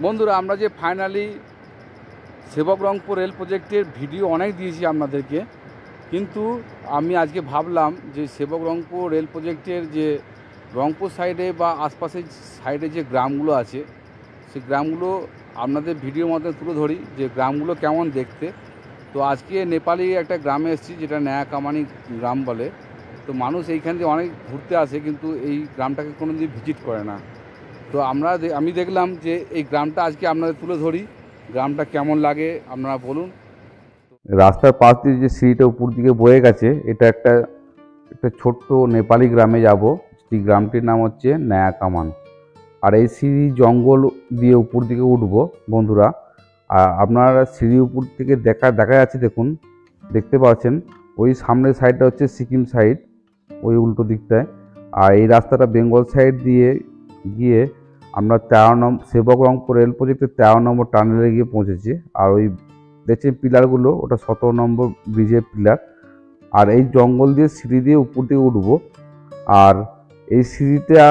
বন্ধুরা, আমরা যে ফাইনালি সেবক রংপুর রেল প্রজেক্টের ভিডিও অনেক দিয়েছি আপনাদেরকে, কিন্তু আমি আজকে ভাবলাম যে সেবক রংপুর রেল প্রজেক্টের যে রংপুর সাইডে বা আশপাশের সাইডে যে গ্রামগুলো আছে, সেই গ্রামগুলো আপনাদের ভিডিওর মধ্যে তুলে ধরি যে গ্রামগুলো কেমন দেখতে। তো আজকে নেপালি একটা গ্রামে এসেছি, যেটা নয়া কামানি গ্রাম বলে। তো মানুষ এইখান দিয়ে অনেক ঘুরতে আসে, কিন্তু এই গ্রামটাকে কোনো দিন ভিজিট করে না। তো আমি দেখলাম যে এই গ্রামটা আজকে আপনাদের তুলে ধরি, গ্রামটা কেমন লাগে আপনারা বলুন। রাস্তার পাশ দিয়ে যে সিঁড়িটা উপর দিকে বয়ে গেছে, এটা একটা একটা ছোট্ট নেপালি গ্রামে যাব। সেই গ্রামটির নাম হচ্ছে নয়া কামান। আর এই সিঁড়ি জঙ্গল দিয়ে উপর দিকে উঠবো বন্ধুরা। আর আপনারা সিঁড়ি উপর থেকে দেখা যাচ্ছে, দেখতে পাচ্ছেন ওই সামনের সাইডটা হচ্ছে সিকিম সাইড, ওই উল্টো দিকটায়। আর এই রাস্তাটা বেঙ্গল সাইড দিয়ে গিয়ে আমরা 13 নম্বর সেবক রংপুর রেল প্রজেক্টের 13 নম্বর টানেলে গিয়ে পৌঁছেছি। আর ওই দেখছেন পিলারগুলো, ওটা 17 নম্বর ব্রিজের পিলার। আর এই জঙ্গল দিয়ে সিঁড়ি দিয়ে উপর দিকে উঠবো। আর এই সিঁড়িটা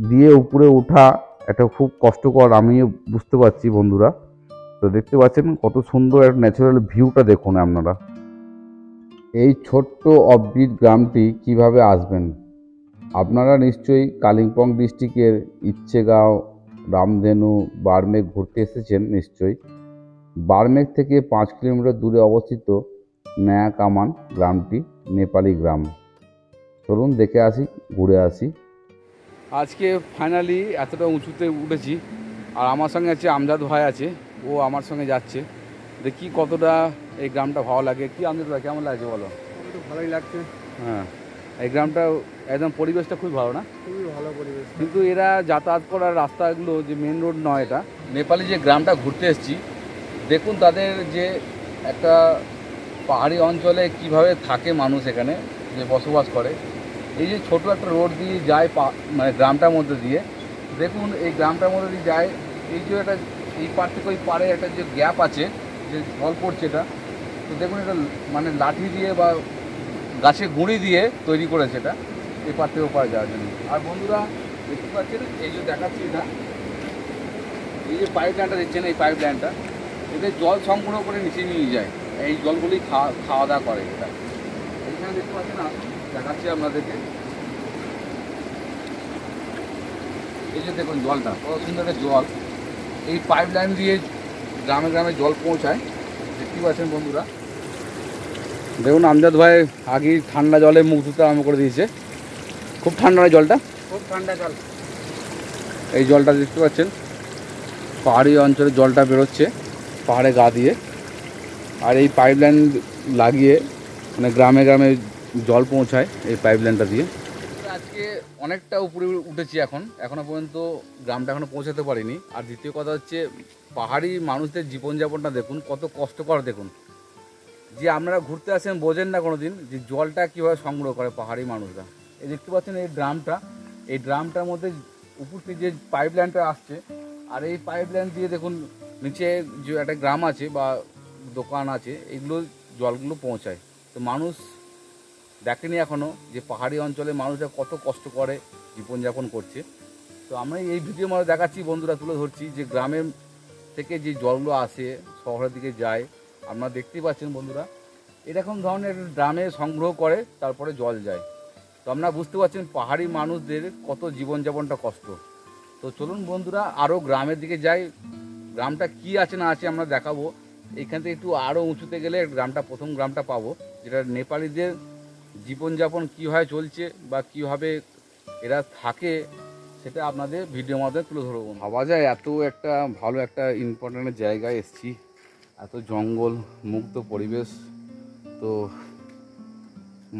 দিয়ে উপরে ওঠা একটা খুব কষ্টকর, আমিও বুঝতে পারছি বন্ধুরা। তো দেখতে পাচ্ছেন কত সুন্দর একটা ন্যাচারাল ভিউটা দেখুন আপনারা। এই ছোট্ট অফবিট গ্রামটি কিভাবে আসবেন? আপনারা নিশ্চয়ই কালিম্পং ডিস্ট্রিক্টের ইচ্ছেগাঁও, রামধেনু, বারমেঘ ঘুরতে এসেছেন নিশ্চয়ই। বারমেঘ থেকে 5 কিলোমিটার দূরে অবস্থিত নয়া কামান গ্রামটি নেপালি গ্রাম। চলুন দেখে আসি, ঘুরে আসি। আজকে ফাইনালি এতটা উঁচুতে উঠেছি, আর আমার সঙ্গে আছে আমজাদ ভাই আছে, ও আমার সঙ্গে যাচ্ছে। দেখি কতটা এই গ্রামটা ভালো লাগে। কি আমজাদ ভাই, কেমন লাগছে বলো? ভালোই লাগছে। হ্যাঁ, এই গ্রামটা একদম পরিবেশটা খুবই ভালো না? খুবই ভালো পরিবেশ। কিন্তু এরা যাতায়াত করার রাস্তাগুলো যে মেন রোড নয়, এটা নেপালি যে গ্রামটা ঘুরতে এসেছি, দেখুন তাদের যে একটা পাহাড়ি অঞ্চলে কিভাবে থাকে মানুষ, এখানে যে বসবাস করে। এই যে ছোট একটা রোড দিয়ে যায় মানে গ্রামটার মধ্যে দিয়ে, দেখুন এই গ্রামটার মধ্যে দিয়ে যায়। এই যে একটা এই পার থেকে ওই পারে একটা যে গ্যাপ আছে, যে জল পড়ছে এটা, তো দেখুন এটা মানে লাঠি দিয়ে বা গাছে গুঁড়ি দিয়ে তৈরি করেছে এটা, এই পার থেকে ওপারে যাওয়ার জন্য। আর বন্ধুরা দেখতে পাচ্ছেন, এই যে দেখাচ্ছি এটা, এই যে পাইপ লাইনটা দেখছেন, এই পাইপ লাইনটা এদের জল সংগ্রহ করে নিচে নিয়ে যায়। এই জলগুলি খাওয়া দাওয়া করে এটা। এইখানে দেখতে পাচ্ছেন, দেখাচ্ছি আপনাদেরকে। এই যে দেখুন জলটা কত সুন্দর একটা জল, এই পাইপ লাইন দিয়ে গ্রামে গ্রামে জল পৌঁছায়। দেখতে পাচ্ছেন বন্ধুরা। দেখুন আমজাদ ভাই আগেই ঠান্ডা জলে মুখ ধুতে আরম্ভ করে দিয়েছে। খুব ঠান্ডা নয় জলটা? খুব ঠান্ডা জল। এই জলটা দেখতে পাচ্ছেন, পাহাড়ি অঞ্চলে জলটা বেরোচ্ছে পাহাড়ে গা দিয়ে। আর এই পাইপ লাইন লাগিয়ে মানে গ্রামে গ্রামে জল পৌঁছায় এই পাইপ লাইনটা দিয়ে। আজকে অনেকটা উপরে উঠেছি, এখনও পর্যন্ত গ্রামটা এখনও পৌঁছাতে পারিনি। আর দ্বিতীয় কথা হচ্ছে, পাহাড়ি মানুষদের জীবনযাপনটা দেখুন কত কষ্টকর। দেখুন, যে আপনারা ঘুরতে আসেন বোঝেন না কোনো দিন যে জলটা কীভাবে সংগ্রহ করে পাহাড়ি মানুষরা। এই দেখতে পাচ্ছেন এই ড্রামটার মধ্যে উপর থেকে যে পাইপ লাইনটা আসছে, আর এই পাইপ লাইন দিয়ে দেখুন নিচে যে একটা গ্রাম আছে বা দোকান আছে, এগুলো জলগুলো পৌঁছায়। তো মানুষ দেখেনি এখনও যে পাহাড়ি অঞ্চলে মানুষরা কত কষ্ট করে জীবনযাপন করছে। তো আমরা এই ভিডিওর মধ্যে দেখাচ্ছি বন্ধুরা, তুলে ধরছি যে গ্রামের থেকে যে জলগুলো আসে শহরের দিকে যায়। আপনারা দেখতেই পাচ্ছেন বন্ধুরা, এরকম ধরনের ড্রামে সংগ্রহ করে তারপরে জল যায়। তো আপনারা বুঝতে পারছেন পাহাড়ি মানুষদের কত জীবনযাপনটা কষ্ট। তো চলুন বন্ধুরা আরও গ্রামের দিকে যাই, গ্রামটা কি আছে না আছে আমরা দেখাবো। এইখান থেকে একটু আরও উঁচুতে গেলে প্রথম গ্রামটা পাবো, যেটা নেপালিদের জীবনযাপন কীভাবে চলছে বা কীভাবে এরা থাকে, সেটা আপনাদের ভিডিওর মাধ্যমে তুলে ধরবো। ভাবা যায় এত একটা ভালো একটা ইম্পর্টেন্ট জায়গায় এসেছি, এত জঙ্গল মুক্ত পরিবেশ, তো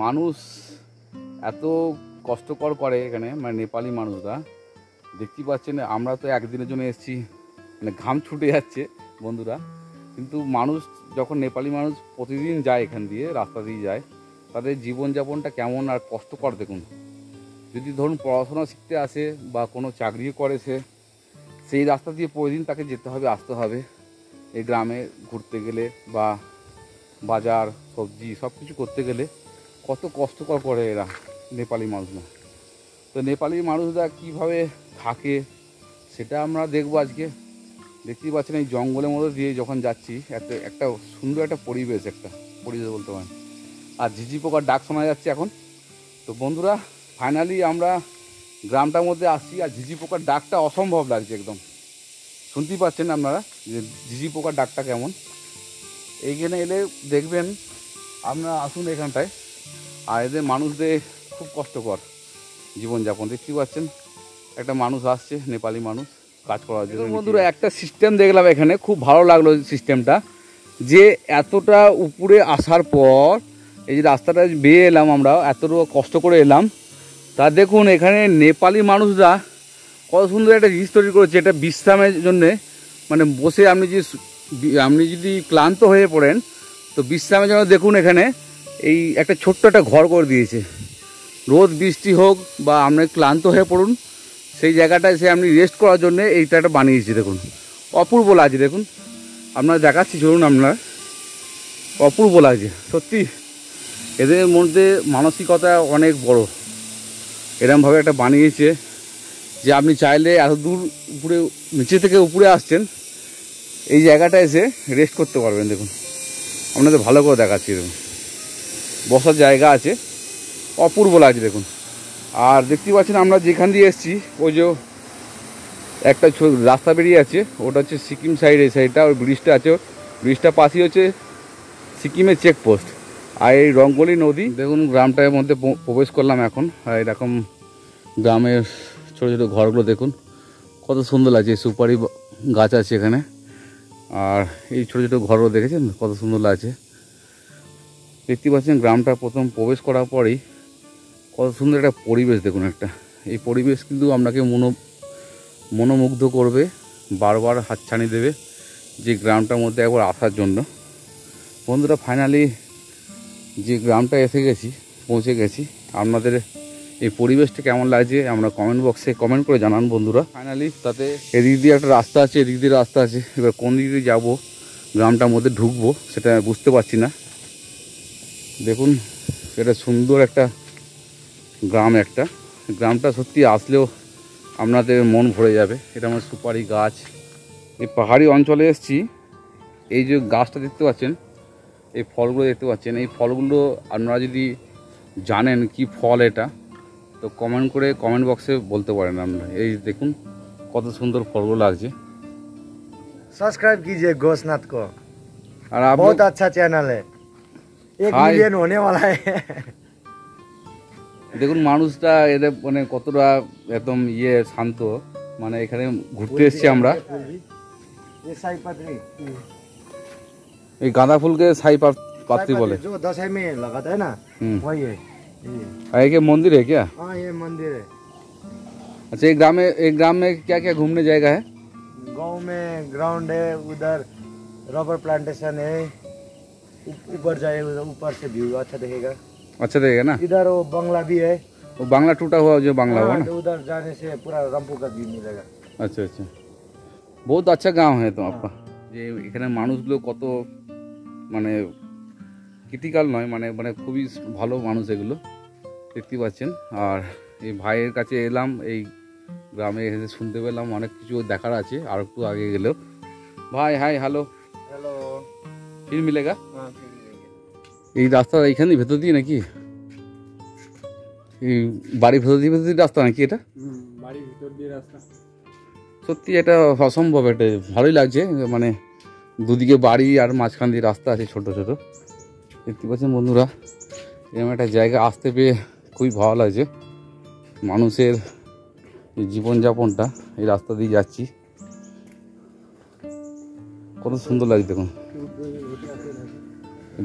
মানুষ এত কষ্টকর করে এখানে, মানে নেপালি মানুষরা। দেখতেই পাচ্ছেন, আমরা তো একদিনের জন্য এসেছি, মানে ঘাম ছুটে যাচ্ছে বন্ধুরা। কিন্তু মানুষ যখন নেপালি মানুষ প্রতিদিন যায় এখান দিয়ে, রাস্তা দিয়ে যায়, তাদের জীবনযাপনটা কেমন আর কষ্টকর দেখুন। যদি ধরুন পড়াশোনা শিখতে আসে বা কোনো চাকরিও করে সে, সেই রাস্তা দিয়ে প্রতিদিন তাকে যেতে হবে, আসতে হবে এই গ্রামে ঘুরতে গেলে বা বাজার সবজি সব কিছু করতে গেলে। কত কষ্টকর করে এরা নেপালি মানুষরা। তো নেপালি মানুষরা কীভাবে থাকে সেটা আমরা দেখবো আজকে। দেখতেই পাচ্ছেন এই জঙ্গলের মধ্যে দিয়ে যখন যাচ্ছি একটা সুন্দর একটা পরিবেশ বলতে পারেন। আর ঝিঝি পোকার ডাক শোনা যাচ্ছে এখন। তো বন্ধুরা ফাইনালি আমরা গ্রামটার মধ্যে আসছি, আর ঝিঝি পোকার ডাকটা অসম্ভব লাগছে একদম। শুনতেই পাচ্ছেন আপনারা যে ঝিঝি পোকার ডাকটা কেমন। এইখানে এলে দেখবেন আপনারা, আসুন এখানটায়। আর এদের মানুষদের খুব কষ্টকর জীবনযাপন। দেখতেই পাচ্ছেন একটা মানুষ আসছে, নেপালি মানুষ কাজ করার জন্য। বন্ধুরা একটা সিস্টেম দেখলাম এখানে, খুব ভালো লাগলো সিস্টেমটা, যে এতটা উপরে আসার পর এই যে রাস্তাটা বেয়ে এলাম, আমরা এতটা কষ্ট করে এলাম, তা দেখুন এখানে নেপালি মানুষরা কত সুন্দর একটা জিনিস তৈরি করেছে। এটা বিশ্রামের জন্যে, মানে বসে আপনি যদি ক্লান্ত হয়ে পড়েন তো বিশ্রামের জন্য দেখুন এখানে এই একটা ছোট্ট একটা ঘর করে দিয়েছে। রোদ বৃষ্টি হোক বা আপনি ক্লান্ত হয়ে পড়ুন, সেই জায়গাটায় সে আপনি রেস্ট করার জন্য এইটা একটা বানিয়েছে। দেখুন অপূর্ব লাগছে, দেখুন আপনারা দেখাচ্ছি, চলুন আপনারা, অপূর্ব লাগছে সত্যি। এদের মধ্যে মানসিকতা অনেক বড়, এরকমভাবে একটা বানিয়েছে যে আপনি চাইলে এত দূর উপরে, নিচে থেকে উপরে আসছেন, এই জায়গাটা এসে রেস্ট করতে পারবেন। দেখুন আপনাদের ভালো করে দেখাচ্ছি, দেখুন বসার জায়গা আছে, অপূর্ব লাগছে দেখুন। আর দেখতে পাচ্ছেন আমরা যেখান দিয়ে এসেছি, ওই যে একটা রাস্তা বেরিয়ে আছে, ওটা হচ্ছে সিকিম সাইড, এই সাইডটা ওই ব্রিজটা আছে, ব্রিজটা পাশেই হচ্ছে সিকিমের চেকপোস্ট। আর এই রঙ্গলি নদী, দেখুন গ্রামটার মধ্যে প্রবেশ করলাম এখন। আর এরকম গ্রামের ছোটো ছোটো ঘরগুলো দেখুন কত সুন্দর লাগছে, সুপারি গাছ আছে এখানে। আর এই ছোটো ছোটো ঘরগুলো দেখেছেন কত সুন্দর লাগছে। দেখতে পাচ্ছেন গ্রামটা প্রথম প্রবেশ করার পরেই কত সুন্দর একটা পরিবেশ দেখুন একটা। এই পরিবেশ কিন্তু আপনাকে মনোমুগ্ধ করবে, বারবার হাতছানি দেবে যে গ্রামটার মধ্যে একবার আসার জন্য। বন্ধুরা ফাইনালি যে গ্রামটা পৌঁছে গেছি। আপনাদের এই পরিবেশটা কেমন লাগছে আমরা কমেন্ট বক্সে কমেন্ট করে জানান বন্ধুরা। ফাইনালি তাতে এদিক দিয়ে একটা রাস্তা আছে, এদিক দিয়ে রাস্তা আছে, এবার কোন দিক দিয়ে যাবো, গ্রামটার মধ্যে ঢুকবো সেটা বুঝতে পারছি না। দেখুন এটা সুন্দর একটা গ্রামটা সত্যি আসলেও আপনাদের মন ভরে যাবে। এটা আমার সুপারি গাছ। এই পাহাড়ি অঞ্চলে এসেছি, এই যে গাছটা দেখতে পাচ্ছেন, এই ফলগুলো দেখতে পাচ্ছেন, এই ফলগুলো আপনারা যদি জানেন কি ফল এটা, তো কমেন্ট বক্সে বলতে পারেন আপনারা। এই দেখুন কত সুন্দর ফলগুলো লাগছে। सब्सक्राइब कीजिए घोषनाथ को, और आप बहुत अच्छा चैनल है, 1 मिलियन होने वाला है। দেখুন মানুষটা এদের মানে কতটা একদম শান্ত, মানে এখানে ঘুরতে এসেছি আমরা। এই গাঁদা ফুলকে সাই पात्री बोले, जो दशहरा में लगाता है ना, वही है। ये मंदिर है क्या? हाँ ये मंदिर है। अच्छा, एक ग्राम में क्या क्या घूमने जाएगा है? गांव में ग्राउंड है, उधर रबर प्लांटेशन है, ऊपर जाए, ऊपर से व्यू अच्छा दिखेगा। अच्छा देगा ना। इधर वो बंगला भी है, वो बांग्ला टूटा हुआ जो बांग्ला हुआ ना, उधर जाने से पूरा रंपू का व्यू मिलेगा। अच्छा अच्छा, बहुत अच्छा गांव है तो आपका। যে এখানে মানুষগুলো কত মানে ক্রিটিক্যাল নয়, মানে মানে খুবই ভালো মানুষ এগুলো দেখতে পাচ্ছেন। আর এই ভাইয়ের কাছে এলাম, এই গ্রামে এসে শুনতে পেলাম অনেক কিছু দেখার আছে। আর একটু আগে গেলেও ভাই হাই হ্যালো हेलो, ফির মিলেগা। हाँ फिर मिलेगा। এই রাস্তা এইখানে ভেতর দিয়ে নাকি, এই বাড়ির ভেতর দিয়ে রাস্তা নাকি এটা? বাড়ির ভিতর দিয়ে রাস্তা। সত্যি এটা অসম্ভব, এটা ভালোই লাগছে, মানে দুদিকে বাড়ি আর মাঝখান দিয়ে রাস্তা আছে ছোট ছোট। দেখতে পাচ্ছেন বন্ধুরা, এরকম একটা জায়গা আসতে পেয়ে খুবই ভালো লাগছে। মানুষের জীবনযাপনটা এই রাস্তা দিয়ে যাচ্ছি, কত সুন্দর লাগছে দেখুন।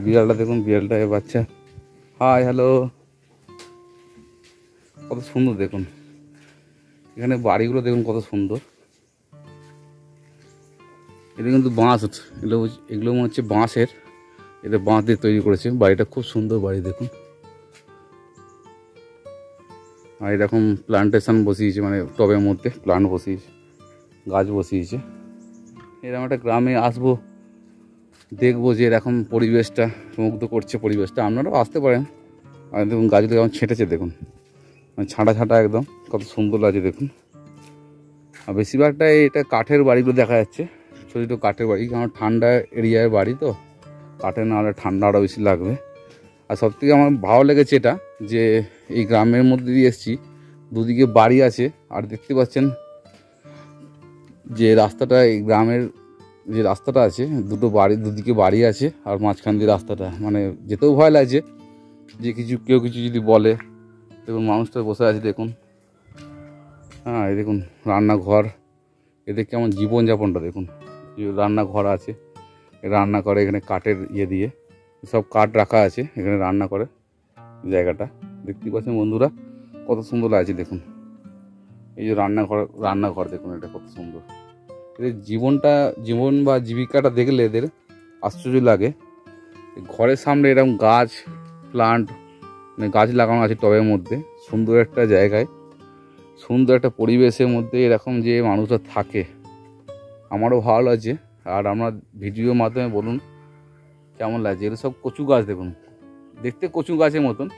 বিড়ালটা দেখুন, বিড়ালটা বাচ্চা, হাই হ্যালো, কত সুন্দর দেখুন। এখানে বাড়িগুলো দেখুন কত সুন্দর। এটা কিন্তু বাঁশ, এগুলো মনে হচ্ছে বাঁশের, এটা বাঁশ দিয়ে তৈরি করেছে। বাড়িটা খুব সুন্দর বাড়ি দেখুন। আর এরকম প্লান্টেশন বসিয়েছে, মানে টবের মধ্যে প্লান্ট বসিয়েছে, গাছ বসিয়েছে। এরকম একটা গ্রামে আসবো, দেখবো যে এরকম পরিবেশটা মুগ্ধ করছে পরিবেশটা। আপনারাও আসতে পারেন। আর দেখুন গাছগুলো কেমন ছেঁটেছে দেখুন, মানে ছাঁটা ছাঁটা একদম, কত সুন্দর লাগছে দেখুন। আর বেশিরভাগটা এটা কাঠের বাড়িগুলো দেখা যাচ্ছে, ছোটো ছোটো কাঠের বাড়ি, কারণ ঠান্ডা এরিয়ার বাড়ি তো, কাঠে না হলে ঠান্ডা আরও বেশি লাগবে। আর সবথেকে আমার ভালো লেগেছে এটা যে এই গ্রামের মধ্যে দিয়ে এসেছি, দুদিকে বাড়ি আছে, আর দেখতে পাচ্ছেন যে রাস্তাটা, এই গ্রামের যে রাস্তাটা আছে, দুটো বাড়ি, দুদিকে বাড়ি আছে, আর মাঝখান দিয়ে রাস্তাটা, মানে যেতেও ভয় লাগছে যে কেউ কিছু যদি বলে। দেখুন মানুষটা বসে আছে দেখুন, হ্যাঁ এই দেখুন রান্নাঘর, এদের কেমন জীবনযাপনটা দেখুন, রান্নাঘর আছে, রান্না করে এখানে কাঠের ইয়ে দিয়ে, সব কাঠ রাখা আছে এখানে রান্না করে। জায়গাটা দেখতে পাচ্ছেন বন্ধুরা কত সুন্দর লাগছে দেখুন, এই যে রান্নাঘর দেখুন, এটা কত সুন্দর। এদের জীবন বা জীবিকাটা দেখলে এদের আশ্চর্য লাগে। ঘরের সামনে এরকম গাছ প্লান্ট, মানে গাছ লাগানো আছে টবের মধ্যে, সুন্দর একটা জায়গায়, সুন্দর একটা পরিবেশের মধ্যে এরকম যে মানুষরা থাকে, আমারও ভালো লাগছে। আর আমরা ভিডিওর মাধ্যমে বলুন কেমন লাগছে। এগুলো সব কচু গাছ দেখুন, দেখতে কচু গাছের মতন,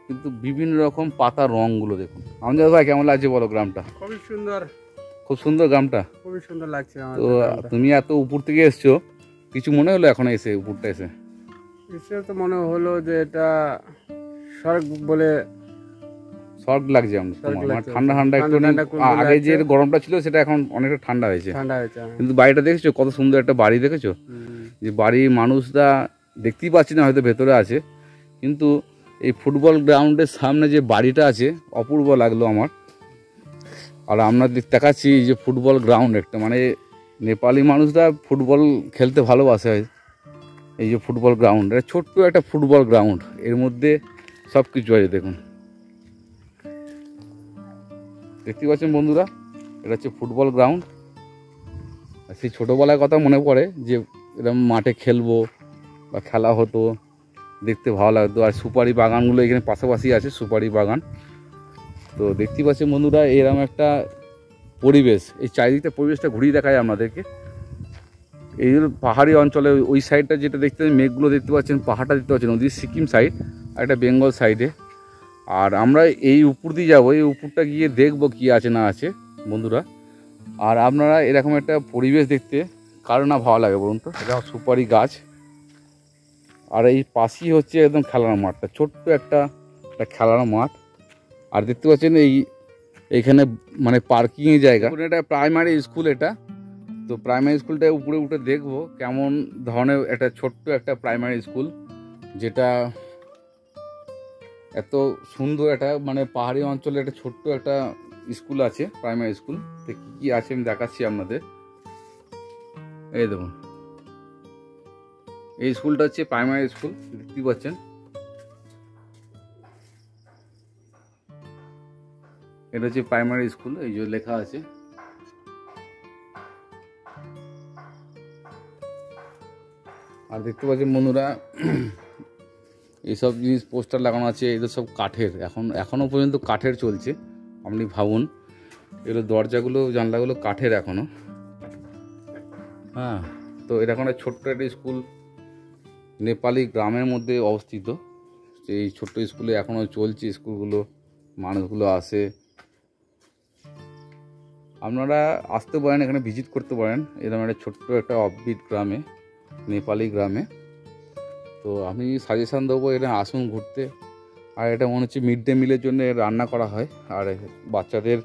কিন্তু বিভিন্ন রকম পাতার রঙগুলো দেখুন। আমাদের ভাই কেমন লাগছে বলো গ্রামটা? খুবই সুন্দর, খুব সুন্দর গ্রামটা, খুবই সুন্দর লাগছে। তো তুমি এত উপর থেকে এসছো, কিছু মনে হলো এখন এসে উপরটা এসে? তো মনে হলো যে এটা স্বর্গ বলে, স্বর্গ লাগছে আমরা, ঠান্ডা ঠান্ডা একটু, আগে যে গরমটা ছিল সেটা এখন অনেকটা ঠান্ডা হয়েছে। কিন্তু বাড়িটা দেখেছো কত সুন্দর একটা বাড়ি দেখেছো, যে বাড়ির মানুষরা দেখতেই পাচ্ছি না, হয়তো ভেতরে আছে, কিন্তু এই ফুটবল গ্রাউন্ডের সামনে যে বাড়িটা আছে অপূর্ব লাগলো আমার। আর আমরা দেখাচ্ছি যে ফুটবল গ্রাউন্ড একটা, মানে নেপালি মানুষরা ফুটবল খেলতে ভালোবাসে। এই যে ফুটবল গ্রাউন্ড, এটা ছোট্ট একটা ফুটবল গ্রাউন্ড, এর মধ্যে সব কিছু আছে দেখুন, দেখতে পাচ্ছেন বন্ধুরা, এটা হচ্ছে ফুটবল গ্রাউন্ড। সেই ছোটোবেলার কথা মনে পড়ে যে এরকম মাঠে খেলবো বা খেলা হতো, দেখতে ভালো লাগতো। আর সুপারি বাগানগুলো এখানে পাশাপাশি আছে, সুপারি বাগান। তো দেখতে পাচ্ছেন বন্ধুরা এরকম একটা পরিবেশ, এই চারিদিকটা পরিবেশটা ঘুরিয়ে দেখায় আপনাদেরকে। এই পাহাড়ি অঞ্চলে ওই সাইডটা যেটা দেখতে পাচ্ছেন, মেঘগুলো দেখতে পাচ্ছেন, পাহাড়টা দেখতে পাচ্ছেন, ওদিকে সিকিম সাইড আর একটা বেঙ্গল সাইডে। আর আমরা এই উপর দিয়ে যাবো, এই উপরটা গিয়ে দেখবো কি আছে না আছে বন্ধুরা। আর আপনারা এরকম একটা পরিবেশ দেখতে কারো না ভালো লাগে বলুন তো? এটা সুপারি গাছ, আর এই পাশেই হচ্ছে একদম খেলার মাঠটা, ছোট্ট একটা খেলার মাঠ। আর দেখতে পাচ্ছেন এইখানে মানে পার্কিংয়ের জায়গা, এটা প্রাইমারি স্কুল এটা। তো প্রাইমারি স্কুলটা উপরে উঠে দেখবো কেমন ধরনের একটা ছোট্ট একটা প্রাইমারি স্কুল, যেটা এত সুন্দর একটা, মানে পাহাড়ি অঞ্চলে একটা ছোট্ট একটা স্কুল আছে, প্রাইমারি স্কুল। তো কী কী আছে আমি দেখাচ্ছি আপনাদের। এই দেখুন, এই স্কুলটা হচ্ছে প্রাইমারি স্কুল, দেখতে পাচ্ছেন। এটা হচ্ছে প্রাইমারি স্কুল, এই যে লেখা আছে। আর দেখতে পাচ্ছেন বন্ধুরা এইসব জিনিস পোস্টার লাগানো আছে, এগুলো সব কাঠের, এখনও পর্যন্ত কাঠের চলছে। আপনি ভাবুন, এগুলো দরজাগুলো জানলাগুলো কাঠের এখনও। হ্যাঁ, তো এরকম একটা ছোট্ট একটা স্কুল নেপালি গ্রামের মধ্যে অবস্থিত। এই ছোট্ট স্কুলে এখনও চলছে, স্কুলগুলো, মানুষগুলো আসে। আপনারা আসতে পারেন, এখানে ভিজিট করতে পারেন, এরকম একটা ছোট্ট একটা অফবিট গ্রামে, নেপালি গ্রামে। তো আমি সাজেশান দেবো এখানে আসুন ঘুরতে। আর এটা মনে হচ্ছে মিড ডে মিলের জন্য রান্না করা হয়। আর বাচ্চাদের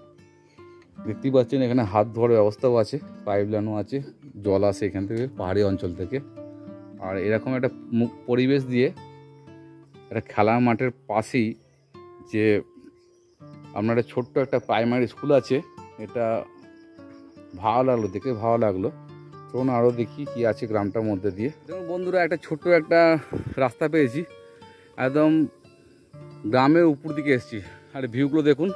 দেখতেই পাচ্ছেন এখানে হাত ধোয়ার ব্যবস্থাও আছে, পাইপ লাইনও আছে, জল আসে এখান থেকে পাহাড়ি অঞ্চল থেকে। আর এরকম একটা পরিবেশ দিয়ে একটা খেলার মাঠের পাশেই যে আপনার ছোট্ট একটা প্রাইমারি স্কুল আছে, এটা ভালো লাগলো, দেখে ভালো লাগলো। চলুন আরও দেখি কি আছে গ্রামটার মধ্যে দিয়ে। দেখুন বন্ধুরা, একটা ছোট্ট একটা রাস্তা পেয়েছি, একদম গ্রামের উপর দিকে এসেছি। আর ভিউগুলো দেখুন,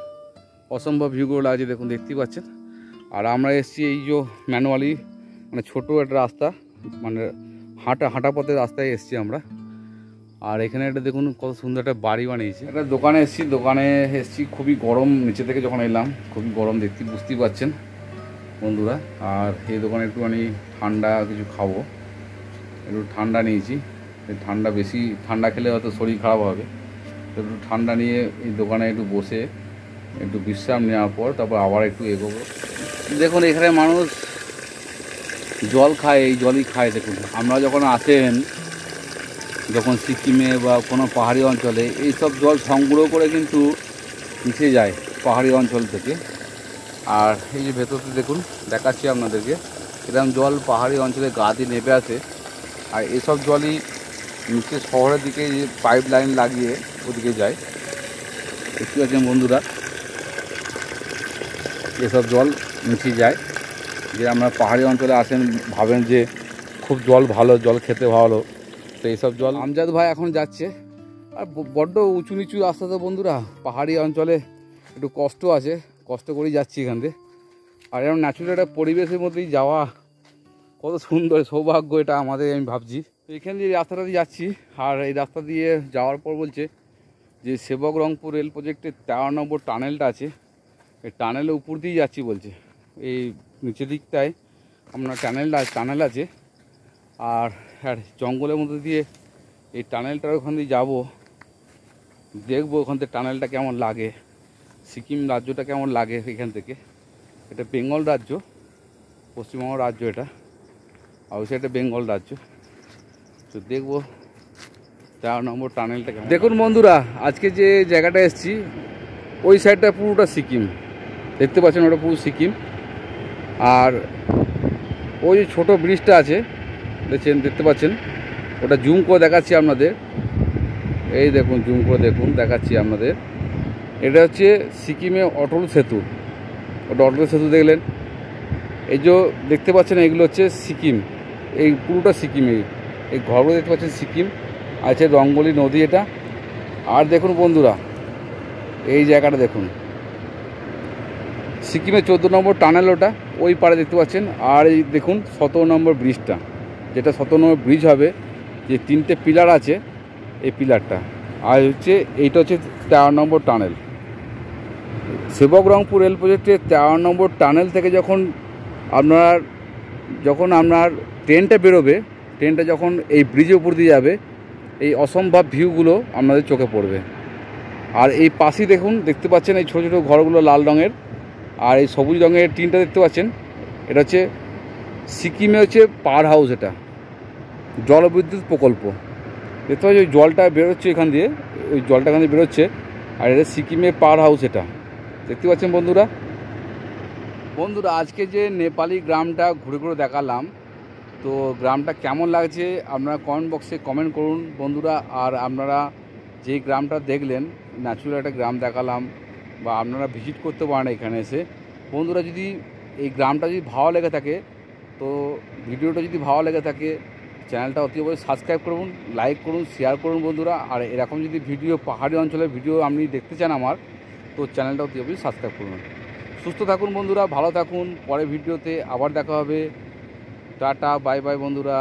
অসম্ভব ভিউগুলো লাগছে দেখুন, দেখতেই পাচ্ছেন। আর আমরা এসেছি এই যে ম্যানুয়ালি, মানে ছোটো একটা রাস্তা, মানে হাঁটা পথের রাস্তায় এসেছি আমরা। আর এখানে একটা দেখুন কত সুন্দর একটা বাড়ি বানিয়েছে। একটা দোকানে এসেছি, খুবই গরম, নিচে থেকে যখন এলাম খুবই গরম, বুঝতেই পারছেন বন্ধুরা। আর এই দোকানে একটুখানি ঠান্ডা কিছু খাবো, একটু ঠান্ডা নিয়েছি। বেশি ঠান্ডা খেলে হয়তো শরীর খারাপ হবে, একটু ঠান্ডা নিয়ে এই দোকানে একটু বসে একটু বিশ্রাম নেওয়ার পর তারপর আবার একটু এগোবো। দেখুন এখানে মানুষ জল খায়, এই জলই খায়। দেখুন আমরা যখন আসেন, যখন সিকিমে বা কোনো পাহাড়ি অঞ্চলে এই সব জল সংগ্রহ করে কিন্তু মিশে যায় পাহাড়ি অঞ্চল থেকে। আর এই যে ভেতরতে দেখুন, দেখাচ্ছি আপনাদেরকে, এরকম জল পাহাড়ি অঞ্চলে গা দিয়ে নেমে আসে। আর এসব জলই নিচে শহরের দিকে যে পাইপ লাইন লাগিয়ে ওদিকে যায়। দেখতে পাচ্ছেন বন্ধুরা, এসব জল মিশে যায়। যে আমরা পাহাড়ি অঞ্চলে আসেন, ভাবেন যে খুব জল ভালো, জল খেতে ভালো, তো এইসব জল। আমজাদ ভাই এখন যাচ্ছে, আর বড্ড উঁচু নিচু রাস্তা তো বন্ধুরা, পাহাড়ি অঞ্চলে একটু কষ্ট আছে, কষ্ট করেই যাচ্ছি এখান থেকে। আর এরকম ন্যাচুরাল একটা পরিবেশের মধ্যেই যাওয়া কত সুন্দর সৌভাগ্য এটা আমাদের, আমি ভাবছি। তো এখান দিয়ে রাস্তাটা দিয়ে যাচ্ছি, আর এই রাস্তা দিয়ে যাওয়ার পর বলছে যে সেবক রংপুর রেল প্রজেক্টের 13 নম্বর টানেলটা আছে, এই টানেলের উপর দিয়েই যাচ্ছি বলছে। এই নিচের দিকটায় আপনার টানেল আছে, আর জঙ্গলের মধ্যে দিয়ে এই টানেলটার ওখান দিয়ে যাবো, দেখবো ওখান থেকে টানেলটা কেমন লাগে, সিকিম রাজ্যটা কেমন লাগে এখান থেকে। এটা বেঙ্গল রাজ্য, পশ্চিমবঙ্গ রাজ্য এটা, আর ওই সাইডটা বেঙ্গল রাজ্য। তো দেখবো 13 নম্বর টানেলটা কেমন। দেখুন বন্ধুরা, আজকে যে জায়গাটা এসেছি ওই সাইডটা পুরোটা সিকিম, দেখতে পাচ্ছেন ওটা পুরো সিকিম। আর ওই যে ছোটো ব্রিজটা আছে দেখতে পাচ্ছেন, ওটা জুম করে দেখাচ্ছি আপনাদের। এই দেখুন, জুম করে দেখুন, দেখাচ্ছি আপনাদের। এটা হচ্ছে সিকিমে অটল সেতু, ওটা অটল সেতু দেখলেন। এই যে দেখতে পাচ্ছেন, এগুলো হচ্ছে সিকিম, এই পুরোটা সিকিম। এই ঘরগুলো দেখতে পাচ্ছেন সিকিম, আছে রঙ্গলি নদী এটা। আর দেখুন বন্ধুরা, এই জায়গাটা দেখুন, সিকিমে 14 নম্বর টানেল ওটা, ওই পাড়ে দেখতে পাচ্ছেন। আর এই দেখুন 17 নম্বর ব্রিজটা, যেটা 17 নম্বর ব্রিজ হবে, যে 3টে পিলার আছে, এই পিলারটা। আর হচ্ছে এইটা হচ্ছে 13 নম্বর টানেল। সেবক রংপুর রেল প্রজেক্টের 13 নম্বর টানেল থেকে যখন আপনার ট্রেনটা বেরোবে, ট্রেনটা যখন এই ব্রিজের উপর দিয়ে যাবে, এই অসম্ভব ভিউগুলো আপনাদের চোখে পড়বে। আর এই পাশেই দেখুন, দেখতে পাচ্ছেন এই ছোটো ছোটো ঘরগুলো লাল রঙের, আর এই সবুজ রঙের টিনটা দেখতে পাচ্ছেন, এটা হচ্ছে সিকিমে হচ্ছে পাওয়ার হাউস, এটা জলবিদ্যুৎ প্রকল্প। দেখতে পাচ্ছি ওই জলটা বেরোচ্ছে এখান দিয়ে, ওই জলটা এখান দিয়ে বেরোচ্ছে, আর এটা সিকিমে পাওয়ার হাউস এটা, দেখতে পাচ্ছেন বন্ধুরা। আজকে যে নেপালি গ্রামটা ঘুরে ঘুরে দেখালাম, তো গ্রামটা কেমন লাগছে আপনারা কমেন্ট বক্সে কমেন্ট করুন বন্ধুরা। আর আপনারা যেই গ্রামটা দেখলেন, ন্যাচুরাল একটা গ্রাম দেখালাম, বা আপনারা ভিজিট করতে পারেন এখানে এসে। বন্ধুরা, যদি এই গ্রামটা যদি ভালো লেগে থাকে, তো ভিডিওটা যদি ভালো লেগে থাকে, চ্যানেলটা অতি অবশ্যই সাবস্ক্রাইব করুন, লাইক করুন, শেয়ার করুন বন্ধুরা। আর এরকম যদি ভিডিও, পাহাড়ি অঞ্চলের ভিডিও আপনি দেখতে চান আমার, তো চ্যানেলটা অতি অবশ্যই সাবস্ক্রাইব করুন। সুস্থ থাকুন বন্ধুরা, ভালো থাকুন। পরের ভিডিওতে আবার দেখা হবে। টাটা, বাই বাই বন্ধুরা।